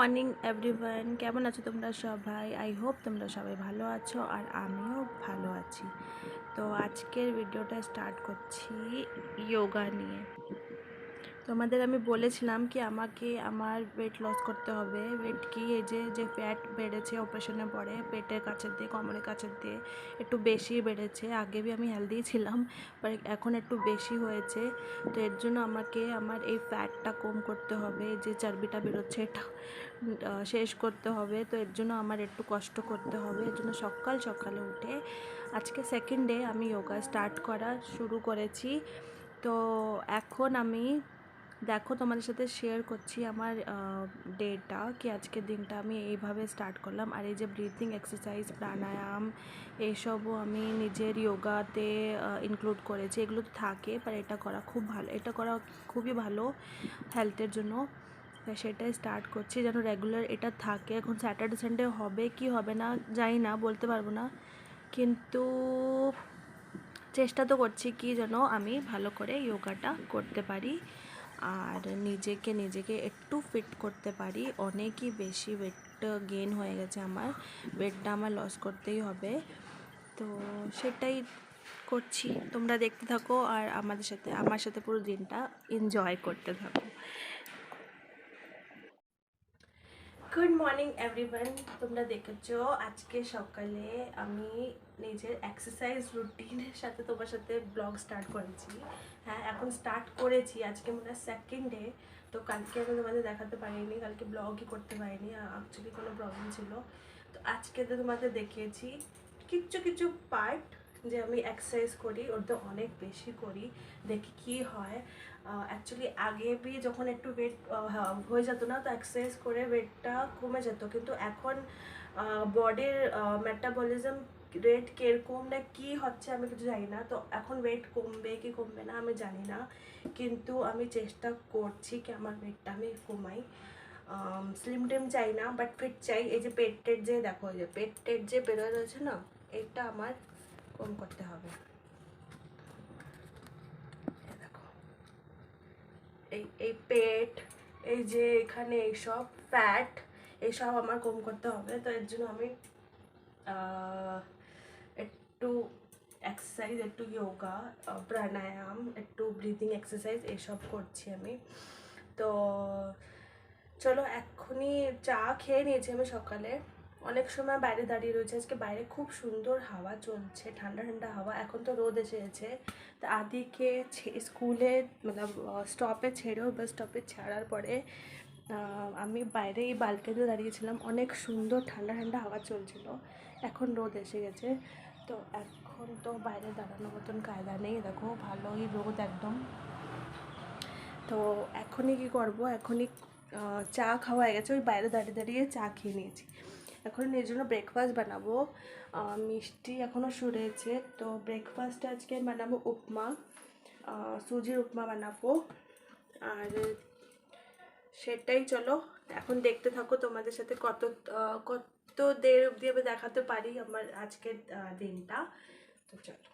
Morning everyone, কেমন আছো তোমরা সবাই? আই হোপ তোমরা সবাই ভালো আছো আর আমিও ভালো আছি। তো আজকের ভিডিওটা স্টার্ট করছি যোগা নিয়ে। তোমাদের আমি বলেছিলাম কি আমাকে আমার ওয়েট লস করতে হবে। ওয়েট কি, এই যে ফ্যাট বেড়েছে অপারেশনের পরে পেটের কাছের দিয়ে, কোমরের কাছের দিয়ে একটু বেশি বেড়েছে। আগে আমি হেলদি ছিলাম, বাট এখন একটু বেশি হয়েছে। তো এর জন্য আমাকে আমার এই ফ্যাটটা কম করতে হবে, যে চর্বিটা বেরোচ্ছে এটা শেষ করতে হবে। তো এর জন্য আমার একটু কষ্ট করতে হবে। এর জন্য সকালে উঠে আজকে সেকেন্ড ডে আমি যোগা স্টার্ট করা শুরু করেছি। তো এখন আমি দেখো তোমাদের সাথে শেয়ার করছি আমার ডেটা, কি আজকের দিনটা আমি এইভাবে স্টার্ট করলাম। আর এই যে ব্রিথিং এক্সারসাইজ, প্রাণায়াম, এইসবও আমি নিজের যোগাতে ইনক্লুড করেছি। এগুলো তো থাকে, বাট এটা করা খুব ভালো, এটা করা খুবই ভালো হেলথের জন্য। সেটাই স্টার্ট করছি যেন রেগুলার এটা থাকে। এখন স্যাটারডে সানডে হবে কি হবে না জানি না, বলতে পারবো না, কিন্তু চেষ্টা তো করছি কি যেন আমি ভালো করে যোগাটা করতে পারি আর নিজেকে একটু ফিট করতে পারি। অনেকই বেশি ওয়েট গেইন হয়ে গেছে আমার, ওয়েটটা আমার লস করতেই হবে। তো সেটাই করছি, তোমরা দেখতে থাকো আর আমার সাথে পুরো দিনটা এনজয় করতে থাকো। গুড মর্নিং এভরিওয়ান, তোমরা দেখেছো আজকে সকালে আমি নিজের এক্সারসাইজ রুটিনের সাথে তোমার সাথে ব্লগ স্টার্ট করেছি। হ্যাঁ, এখন স্টার্ট করেছি, আজকে মনে হয় সেকেন্ড ডে। তো কালকে আমি তোমাদের দেখাতে পারিনি, কালকে ব্লগই করতে পারিনি, অ্যাকচুয়ালি কোনো প্রবলেম ছিল। তো আজকে তো তোমাদের দেখিয়েছি কিছু পার্ট যে আমি এক্সারসাইজ করি, ওটা অনেক বেশি করি, দেখি কি হয়। অ্যাকচুয়ালি আগে যখন একটু ওয়েট হয়ে যেত না, তো এক্সারসাইজ করে ওয়েটটা কমে যেত, কিন্তু এখন বডির মেটাবলিজম রেট কীরকম না কী হচ্ছে আমি কিছু জানি না। তো এখন ওয়েট কমবে কি কমবে না আমি জানি না, কিন্তু আমি চেষ্টা করছি কি আমার ওয়েটটা আমি কমাই। স্লিম টিম চাই না, বাট ফিট চাই। এই যে পেটের যে দেখো, এই যে পেটের যে বেরোয় রয়েছে না, এটা আমার কম করতে হবে। দেখো এই পেট, এই যে এখানে এইসব ফ্যাট, এইসব আমার কম করতে হবে। তো এর জন্য আমি একটু এক্সারসাইজ, একটু যোগা, প্রাণায়াম, একটু ব্রিদিং এক্সারসাইজ এইসব করছি আমি। তো চলো, এক্ষুনি চা খেয়ে নিয়েছি আমি সকালে। অনেক সময় বাইরে দাঁড়িয়ে রয়েছে, আজকে বাইরে খুব সুন্দর হাওয়া চলছে, ঠান্ডা ঠান্ডা হাওয়া। এখন তো রোদ এসেছে। তো আদিকে স্কুলে মানে স্টপে ছেড়েও, বাস স্টপে ছাড়ার পরে আমি বাইরে এই বালকনিতে দাঁড়িয়েছিলাম, অনেক সুন্দর ঠান্ডা ঠান্ডা হাওয়া চলছিল। এখন রোদ এসে গেছে, তো এখন তো বাইরে দাঁড়ানোর মতন কায়দা নেই। দেখো ভালোই রোদ একদম। তো এখনই কি করব, এখনই চা খাওয়া হয়ে গেছে, ওই বাইরে দাঁড়িয়ে দাঁড়িয়ে চা খেয়ে নিয়েছি। এখন এর জন্য ব্রেকফাস্ট বানাবো। মিষ্টি এখনও সরেছে, তো ব্রেকফাস্টে আজকে বানাবো উপমা, সুজির উপমা বানাবো। আর সেটাই, চলো এখন দেখতে থাকো, তোমাদের সাথে কত দের অবধি আমি দেখাতে পারি আমার আজকের দিনটা। তো চলো।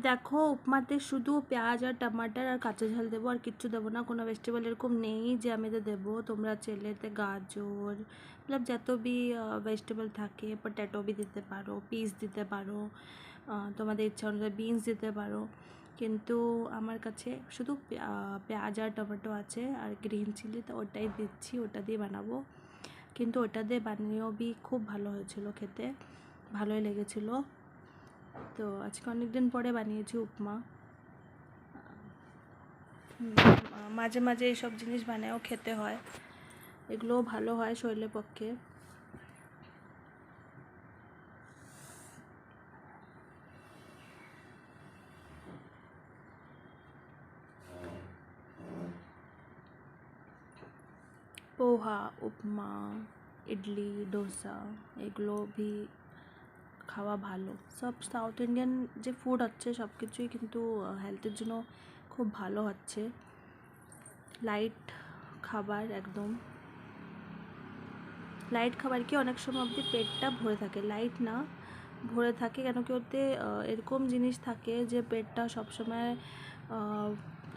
দেখো উপমাতে শুধু পেঁয়াজ আর টমাটার আর কাঁচা ঝাল দেবো, আর কিচ্ছু দেবো না, কোনো ভেজিটেবল এরকম নেই যে আমি তো দেবো। তোমরা চেলেতে গাজর मतलब যত भी ভেজিটেবল থাকে, পটেটো भी দিতে পারো, পিস দিতে পারো, তোমাদের ইচ্ছা অনুযায়ী বিনস দিতে পারো, কিন্তু আমার কাছে শুধু পেঁয়াজ আর টমেটো আছে আর গ্রিন চিলি, তো ওটাই দিচ্ছি, ওটা দিয়ে বানাবো। কিন্তু ওটা দিয়ে বানিয়েও भी খুব ভালো হয়েছিল, খেতে ভালোই লেগেছিলো। তো আজকে অনেক দিন পরে বানিয়েছি উপমা। মাঝে মাঝে এইসব জিনিস বানায়ও খেতে হয়, এগুলোও ভালো হয় শরীরের পক্ষে। পোহা, উপমা, ইডলি, ডোসা এগুলো भी খাওয়া ভালো। সব সাউথ ইন্ডিয়ান যে ফুড হচ্ছে সব কিছুই কিন্তু হেলথের জন্য খুব ভালো হচ্ছে। লাইট খাবার, একদম লাইট খাবার কি অনেক সময় অবধি পেটটা ভরে থাকে, লাইট না ভরে থাকে, কেন কি ওতে এরকম জিনিস থাকে যে পেটটা সবসময়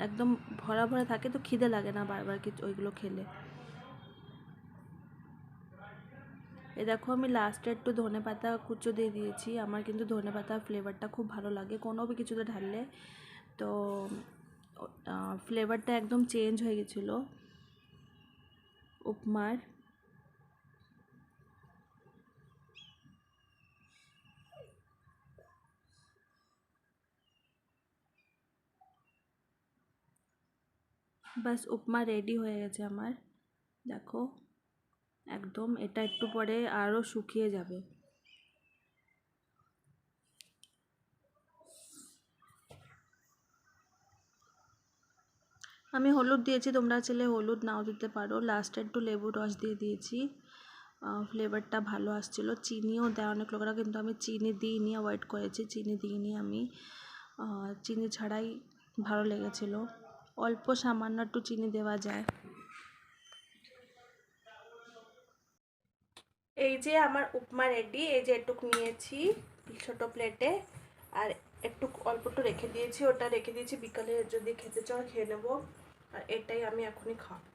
একদম ভরা ভরা থাকে, তো খিদে লাগে না বারবার কিছু ওইগুলো খেলে। এ দেখো আমি লাস্টে একটু ধনে পাতা কুচো দিয়ে দিয়েছি, আমার কিন্তু ধনে পাতার ফ্লেভারটা খুব ভালো লাগে কোনো भी কিছুতে ঢাললে, তো ফ্লেভারটা একদম চেঞ্জ হয়ে গেছিলো উপমার। বাস উপমা রেডি হয়ে গেছে আমার, দেখো একদম। এটা একটু পরে আরও শুকিয়ে যাবে। আমি হলুদ দিয়েছি, তোমরা চাইলে হলুদ নাও দিতে পারো। লাস্টে একটু লেবুর রস দিয়ে দিয়েছি, ফ্লেভারটা ভালো আসছিলো। চিনিও দেয় অনেক লোকেরা, কিন্তু আমি চিনি দিইনি, অ্যাভয়েড করেছি, চিনি দিইনি আমি, চিনি ছাড়াই ভালো লেগেছিলো। অল্প সামান্য একটু চিনি দেওয়া যায়। এই যে আমার উপমা রেডি, এই যে একটু নিয়েছি ছোটো প্লেটে, আর একটু অল্প একটু রেখে দিয়েছি, ওটা রেখে দিয়েছি বিকালে যদি খেতে চাও খেয়ে নেবো, আর এটাই আমি এখনই খাবো।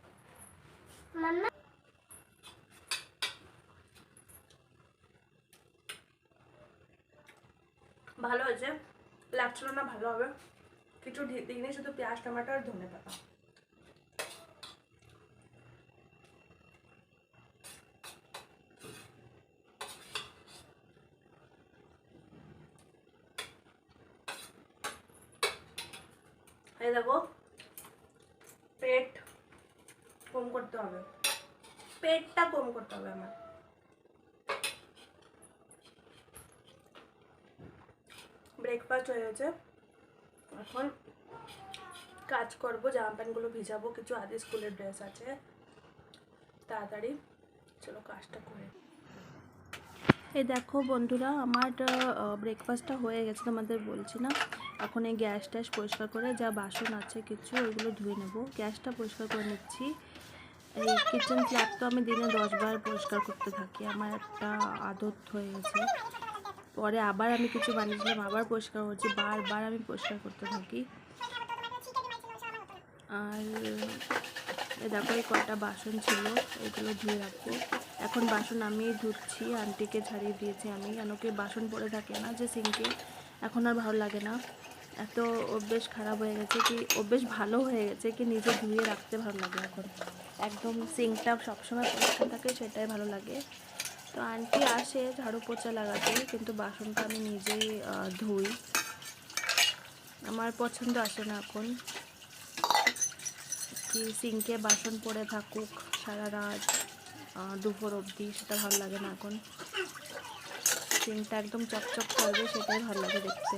ভালো হয়েছে, লাগছিল না ভালো হবে, কিছু দিইনি, শুধু পেঁয়াজ টমেটো আর ধনে পাতা। এই দেখো, পেট কম করতে হবে, পেটটা কম করতে হবে আমার। ব্রেকফাস্ট হয়ে গেছে, এখন কাজ করবো, জামা প্যান্টগুলো ভিজাবো, কিছু আদি স্কুলের ড্রেস আছে, তাড়াতাড়ি চলো কাজটা করে। এই দেখো বন্ধুরা, আমার ব্রেকফাস্টটা হয়ে গেছে, তোমাদের বলছি না। এখন এই গ্যাস ট্যাস পরিষ্কার করে যা বাসন আছে কিছু ওইগুলো ধুয়ে নেবো, গ্যাসটা পরিষ্কার করে নিচ্ছি। এই কিচেন স্ল্যাব তো আমি দিনে 10 বার পরিষ্কার করতে থাকি, আমার একটা আদত হয়ে গেছে। পরে আবার আমি কিছু বানিয়েছিলাম, আবার পরিষ্কার করছি, বারবার আমি পরিষ্কার করতে থাকি। আর দেখো এই কটা বাসন ছিল, এগুলো ধুয়ে রাখবো। এখন বাসন আমি ধুচ্ছি, আন্টিকে ছাড়িয়ে দিয়েছি আমি, কেন কি বাসন পড়ে থাকে না যে সিঙ্কে, এখন আর ভালো লাগে না। এত অভ্যেস খারাপ হয়ে গেছে কি, অভ্যেস ভালো হয়ে গেছে কি নিজে ধুয়ে রাখতে ভালো লাগে এখন, একদম সিঙ্কটা সবসময় পরিষ্কার থাকে, সেটাই ভালো লাগে। তো আন্টি আসে ঝাড়ু পোছা লাগাতে, কিন্তু বাসনটা আমি নিজেই ধুই, আমার পছন্দ আসে না এখন কি সিঙ্কে বাসন পড়ে থাকুক সারা রাত দুপুর অবধি, সেটা ভালো লাগে না এখন। সিঙ্কটা একদম চকচক করবে, সেটাই ভালো লাগে দেখতে।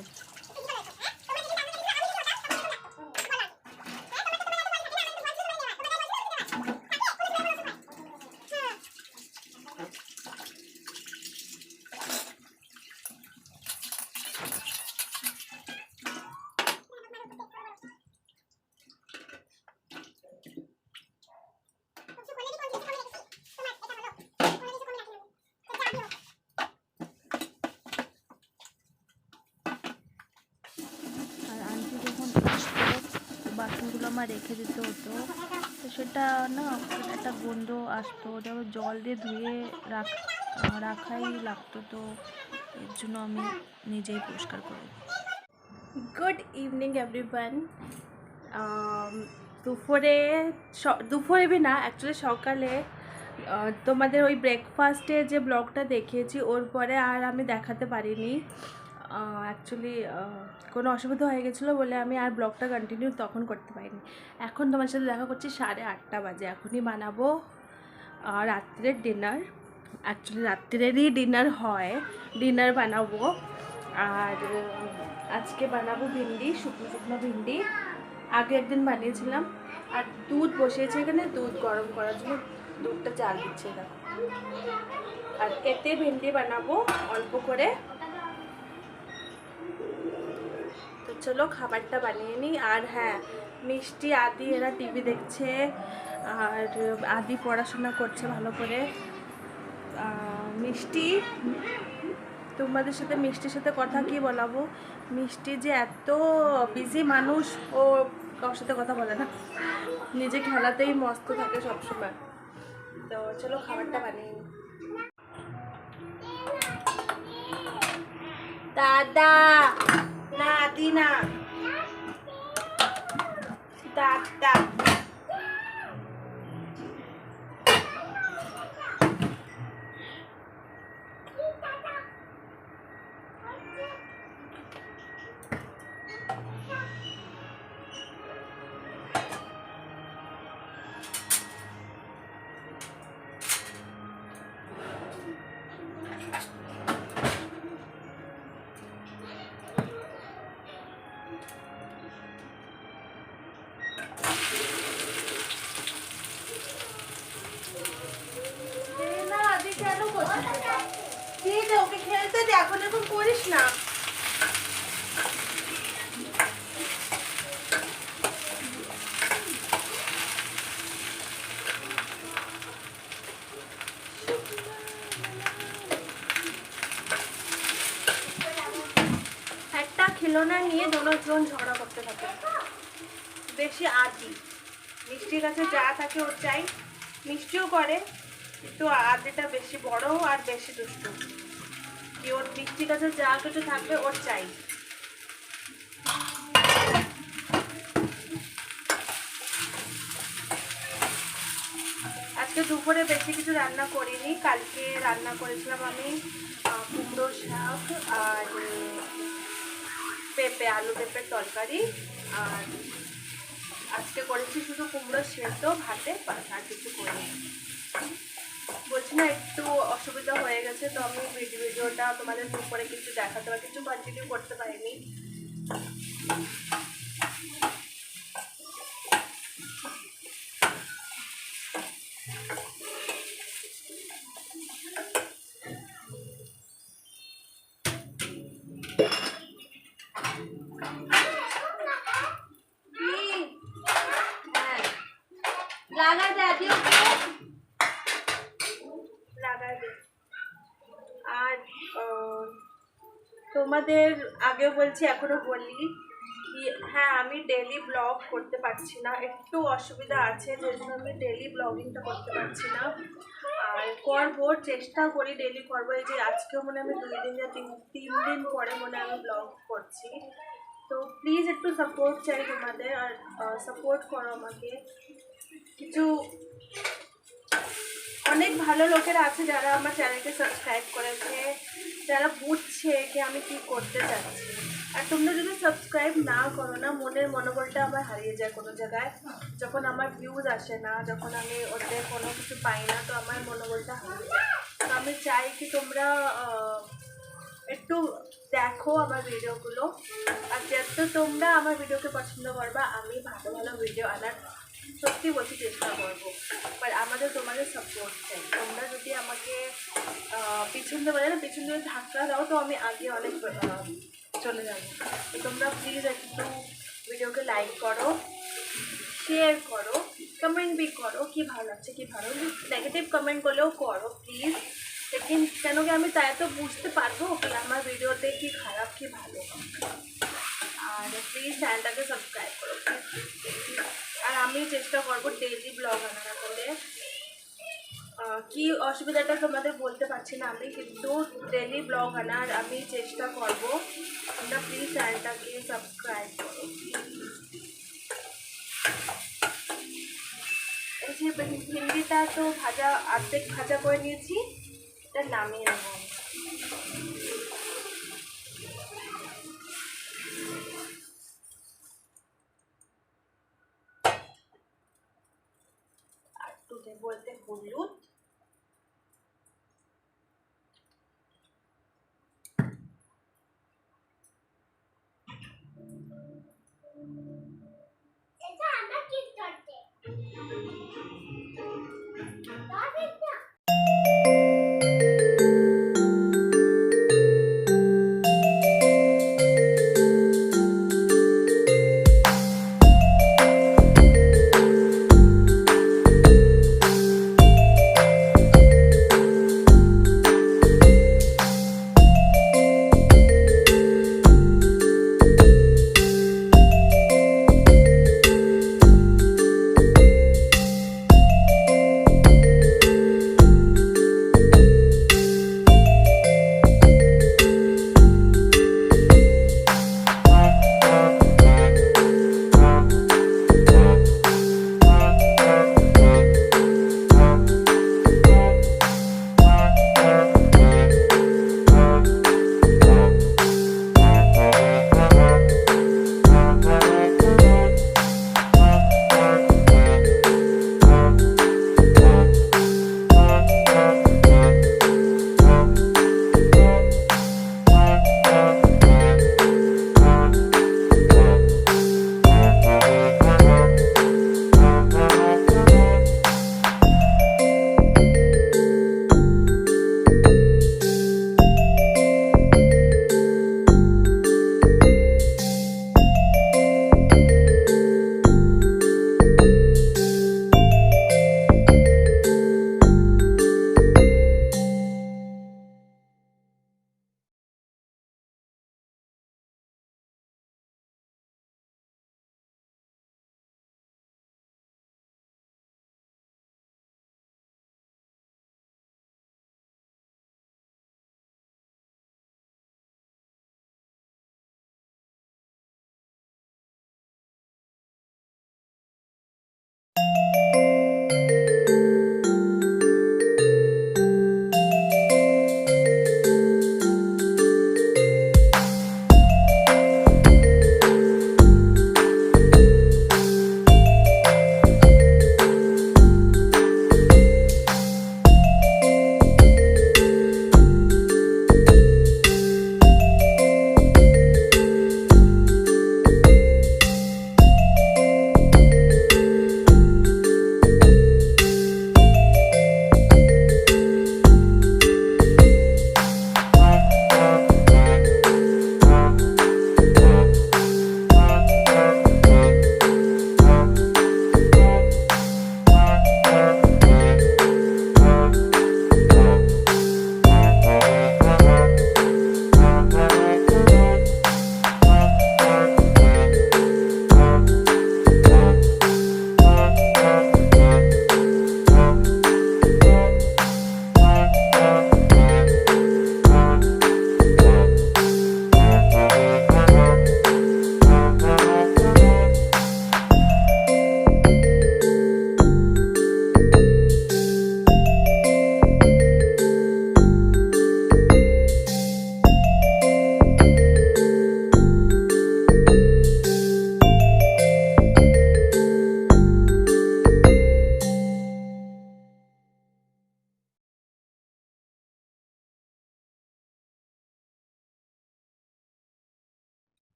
বাসনগুলো আমার রেখে দিতে হতো, তো সেটা না একটা গন্ধ আসতো, ওটা জল দিয়ে ধুয়ে রাখাই লাগতো, তো এর জন্য আমি নিজেই পরিষ্কার করে দিই। Good evening everyone. দুপুরে বি না, অ্যাকচুয়ালি সকালে তোমাদের ওই ব্রেকফাস্টে যে ব্লগটা দেখিয়েছি ওর পরে আর আমি দেখাতে পারিনি। অ্যাকচুয়ালি কোনো অসুবিধা হয়ে গেছিলো বলে আমি আর ব্লগটা কন্টিনিউ তখন করতে পারিনি। এখন তোমার সাথে দেখা করছি 8:30 বাজে, এখনই বানাবো রাত্রের ডিনার। অ্যাকচুয়ালি রাত্রেরই ডিনার হয়, ডিনার বানাবো। আর আজকে বানাবো ভিন্ডি, শুকনো শুকনো ভিন্ডি। আগে একদিন বানিয়েছিলাম। আর দুধ বসিয়েছে এখানে, দুধ গরম করার জন্য দুধটা জাল দিচ্ছে দেখো। আর এতে ভিন্ডি বানাবো অল্প করে। তো চলো খাবারটা বানিয়ে নিই। আর হ্যাঁ, মিষ্টি আদি এরা টিভি দেখছে, আর আদি পড়াশোনা করছে ভালো করে। মিষ্টি, তোমাদের সাথে মিষ্টির সাথে কথা কি বলাবো, মিষ্টি যে এত বিজি মানুষ, ও কারোর সাথে কথা বলে না, নিজে খেলাতেই মস্ত থাকে সবসময়। তো চলো খাবারটা বানিয়ে নিই। দাদা না, আদি না, দাদা। ওকে খেলতে দে, এখন এরকম করিস না। একটা খিলৌনা নিয়ে দুজন ঝগড়া করতে থাকে। বেশি আদি মিষ্টির কাছে যা থাকে ওর চাই, মিষ্টিও করে, কিন্তু আদিটা বেশি বড় আর বেশি দুষ্টু। কি ওর মিষ্টির কাছে যা কিছু থাকবে ওর চাই। আজকে দুপুরে বেশি কিছু রান্না করিনি, কালকে রান্না করেছিলাম আমি কুমড়ো শাক আর আলু পেঁপের তরকারি। আর আজকে করেছি শুধু কুমড়ো সেদ্ধ ভাতে, আর কিছু করিনি। বলছি না একটু অসুবিধা হয়ে গেছে, তো আমি ভিডিওটা তোমাদের দুপুরে কিছু দেখাতে বা কিছু কন্টিনিউ করতে পারিনি। আর তোমাদের আগেও বলছি, এখনো বলি কি, হ্যাঁ আমি ডেলি ব্লগ করতে পারছি না, একটু অসুবিধা আছে, যে জন্য আমি ডেলি ব্লগিংটা করতে পারছি না। আর করবো, চেষ্টা করি ডেলি করবো। এই যে আজকেও মনে আমি 2 দিন বা 3 দিন পরে মনে আমি ব্লগ করছি। তো প্লিজ একটু সাপোর্ট চাই তোমাদের, আর সাপোর্ট করো আমাকে। কিছু অনেক ভালো লোকেরা আছে যারা আমার চ্যানেলকে সাবস্ক্রাইব করেছে, যারা বুঝছে কি আমি কি করতে চাচ্ছি। আর তোমরা যদি সাবস্ক্রাইব না করো না, মনের মনোবলটা আমার হারিয়ে যায় কোনো জায়গায়, যখন আমার ভিউজ আসে না, যখন আমি ওদের কোনো কিছু পাই না, তো আমার মনোবলটা হারিয়ে যায়। তো আমি চাই কি তোমরা একটু দেখো আমার ভিডিওগুলো, আর যেহেতু তোমরা আমার ভিডিওকে পছন্দ করবা, আমি ভালো ভালো ভিডিও আনার সত্যি বলছি চেষ্টা করবো। বাট আমাদের তোমাদের সাপোর্ট চাই। তোমরা যদি আমাকে পিছন দিয়ে বলে না, পিছন দিয়ে ধাক্কা দাও, তো আমি আগে অনেক চলে যাবো। তো তোমরা প্লিজ একটু ভিডিওকে লাইক করো, শেয়ার করো, কমেন্ট বি করো কি ভালো লাগছে কি ভালো, নেগেটিভ কমেন্ট করলেও করো প্লিজ। লেকিন কেন কি আমি তাই তো বুঝতে পারবো কি আমার ভিডিওতে কি খারাপ কি ভালো। আর প্লিজ চ্যানেলটাকে সাবস্ক্রাইব করো। আমি চেষ্টা করবো ডেইলি ব্লগ আনার করে। কি অসুবিধাটা তোমাদের বলতে পারছি না আমি, কিন্তু ডেইলি ব্লগ আনার আমি চেষ্টা করব। তোমরা প্লিজ চ্যানেলটাকে সাবস্ক্রাইব করো। এই যে ভিন্ডিটা তো ভাজা, অর্ধেক ভাজা করে নিয়েছি, এটা নামিয়ে নেবো। আর একটু বলতে হলুদ,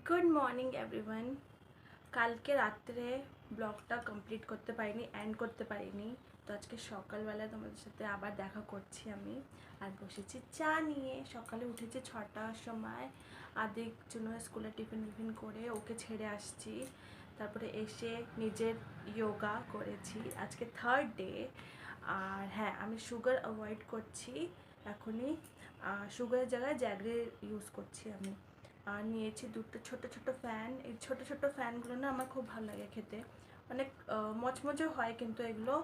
গুড মর্নিং এভরিওয়ান। কালকে রাত্রে ব্লগটা কমপ্লিট করতে পারিনি, এন্ড করতে পারিনি, তো আজকে সকালবেলা তোমাদের সাথে আবার দেখা করছি আমি। আর বসেছি চা নিয়ে। সকালে উঠেছি 6টার সময়, আদিক জন্য স্কুলে টিফিন করে ওকে ছেড়ে আসছি। তারপরে এসে নিজের যোগা করেছি, আজকে থার্ড ডে। আর হ্যাঁ, আমি সুগার অ্যাভয়েড করছি এখনই। সুগারের জায়গায় জ্যাগরি ইউজ করছি আমি। আর নিয়েছি দুটো ছোট ছোট ফ্যান। এই ছোট ছোট ফ্যানগুলো না আমার খুব ভালো লাগে খেতে, অনেক মচমচে হয়, কিন্তু এগুলো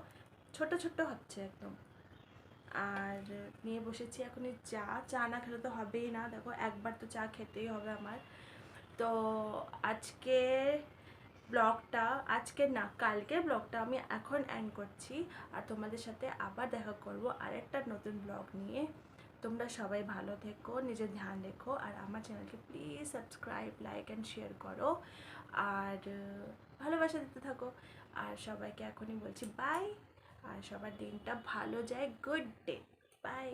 ছোট ছোট হচ্ছে একদম। আর নিয়ে বসেছি এখনই চা। চা না খেলে তো হবেই না, দেখো একবার তো চা খেতেই হবে আমার। তো আজকে ব্লগটা, আজকে না কালকের ব্লগটা আমি এখন এন্ড করছি। আর তোমাদের সাথে আবার দেখা করব আরেকটা নতুন ব্লগ নিয়ে। তোমরা সবাই ভালো থেকো, নিজের ধ্যান রেখো, আর আমার চ্যানেলকে please subscribe, like and share করো, আর ভালোবাসা দিতে থাকো। আর সবাইকে এখনই বলছি বাই, আর সবার দিনটা ভালো যায়। Good day, by.